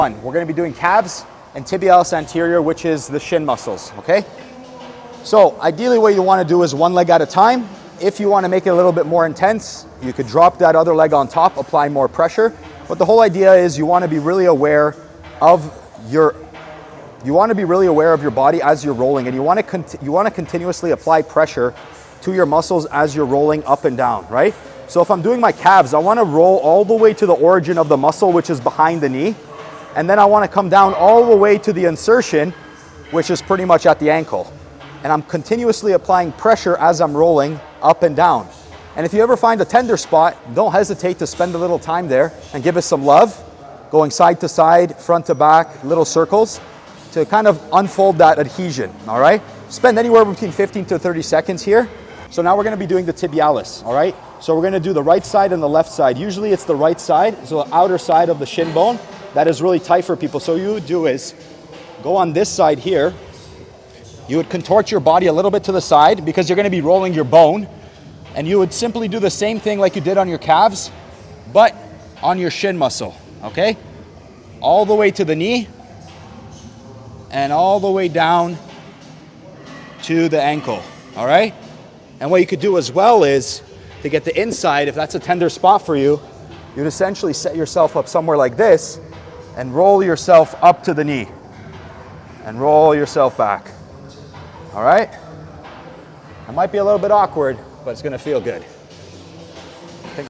We're going to be doing calves and tibialis anterior, which is the shin muscles, okay? So ideally what you want to do is one leg at a time. If you want to make it a little bit more intense, you could drop that other leg on top, apply more pressure. But the whole idea is you want to be really aware of your body as you're rolling, and you want to continuously apply pressure to your muscles as you're rolling up and down, right? So if I'm doing my calves, I want to roll all the way to the origin of the muscle, which is behind the knee. And then I want to come down all the way to the insertion, which is pretty much at the ankle. And I'm continuously applying pressure as I'm rolling up and down. And if you ever find a tender spot, don't hesitate to spend a little time there and give it some love, going side to side, front to back, little circles, to kind of unfold that adhesion, all right? Spend anywhere between 15 to 30 seconds here. So now we're gonna be doing the tibialis, all right? So we're gonna do the right side and the left side. Usually it's the right side, so the outer side of the shin bone. That is really tight for people. So what you would do is go on this side here. You would contort your body a little bit to the side because you're going to be rolling your bone. And you would simply do the same thing like you did on your calves, but on your shin muscle, okay? All the way to the knee and all the way down to the ankle, all right? And what you could do as well is to get the inside, if that's a tender spot for you, you'd essentially set yourself up somewhere like this and roll yourself up to the knee and roll yourself back. All right? It might be a little bit awkward, but it's gonna feel good.